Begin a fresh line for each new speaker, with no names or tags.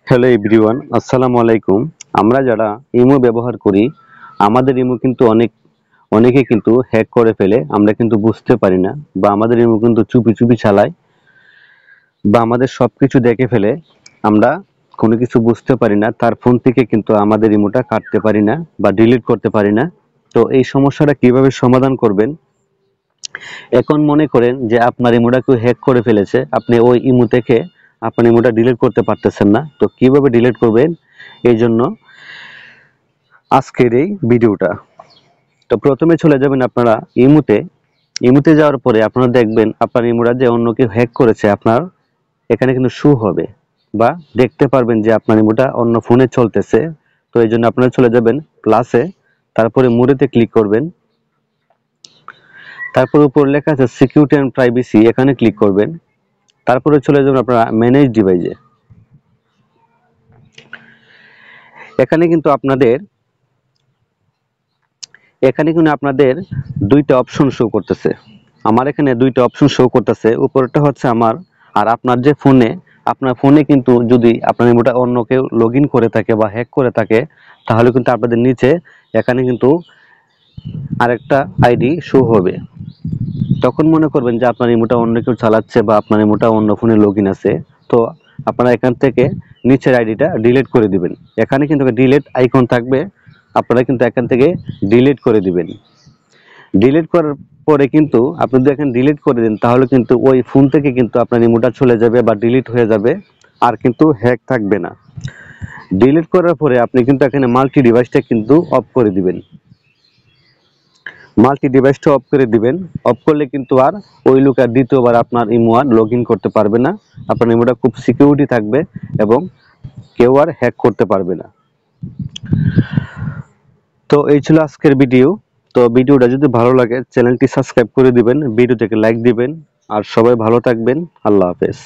Hello everyone, আসসালামু আলাইকুম। আমরা যারা ইমো ব্যবহার করি, আমাদের ইমো কিন্তু অনেকে কিন্তু হ্যাক করে ফেলে। আমরা কিন্তু বুঝতে পারি না, বা আমাদের ইমো কিন্তু চুপি চুপি চালায়, বা আমাদের সবকিছু দেখে ফেলে। আমরা কোনো কিছু বুঝতে পারি না, তার ফোন থেকে কিন্তু আমাদের ইমোটা কাটতে পারি না বা ডিলিট করতে পারি না। তো এই সমস্যাটা কিভাবে সমাধান করবেন? এখন মনে করেন যে আপনার ইমোটা কেউ হ্যাক করে ফেলেছে, আপনি ওই ইমো থেকে আপনার ইমোটা ডিলিট করতে পারতেছেন না। তো কিভাবে ডিলিট করবেন, এই জন্য আজকের এই ভিডিওটা। তো প্রথমে চলে যাবেন আপনারা ইমুতে যাওয়ার পরে আপনারা দেখবেন আপনার ইমুটা যে অন্য কেউ হ্যাক করেছে, আপনার এখানে কিন্তু শো হবে বা দেখতে পারবেন যে আপনার ইমুটা অন্য ফোনে চলতেছে। তো এই জন্য আপনারা চলে যাবেন প্লাসে, তারপরে মোরেতে ক্লিক করবেন, তারপর উপর লেখা আছে সিকিউরিটি অ্যান্ড প্রাইভেসি, এখানে ক্লিক করবেন। তারপরে চলে যাবেন আপনারা ম্যানেজ ডিভাইসে। এখানে কিন্তু আপনাদের দুইটা অপশন শো করতেছে। আমার এখানে দুইটা অপশন শো করতেছে, উপরেরটা হচ্ছে আমার, আর আপনার ফোনে কিন্তু যদি আপনার ইমোটা অন্য কেউ লগ ইন করে থাকে বা হ্যাক করে থাকে, তাহলে কিন্তু আপনাদের নিচে এখানে কিন্তু আরেকটা আইডি শো হবে। তখন মনে করবেন যে আপনার ইমোটা অন্য কেউ চালাচ্ছে বা আপনার ইমোটা অন্য ফোনে লগ ইন আছে। তো আপনারা এখান থেকে নিচের আইডিটা ডিলিট করে দিবেন। এখানে কিন্তু ডিলিট আইকন থাকবে, আপনারা কিন্তু এখান থেকে ডিলিট করে দিবেন। ডিলিট করার পরে কিন্তু আপনি যদি এখানে ডিলিট করে দেন, তাহলে কিন্তু ওই ফোন থেকে কিন্তু আপনার ইমোটা চলে যাবে বা ডিলিট হয়ে যাবে, আর কিন্তু হ্যাক থাকবে না। ডিলিট করার পরে আপনি কিন্তু এখানে মাল্টি ডিভাইসটা কিন্তু অফ করে দিবেন। মাল্টি ডিভাইসটা অফ করে দিবেন। অফ করলে কিন্তু আর ওই লোক আর দ্বিতীয়বার আপনার ইমো আর লগ ইন করতে পারবে না। আপনার ইমোটা খুব সিকিউরিটি থাকবে এবং কেউ আর হ্যাক করতে পারবে না। তো এই ছিল আজকের ভিডিও। তো ভিডিওটা যদি ভালো লাগে চ্যানেলটি সাবস্ক্রাইব করে দিবেন, ভিডিওটাকে লাইক দিবেন, আর সবাই ভালো থাকবেন। আল্লাহ হাফেজ।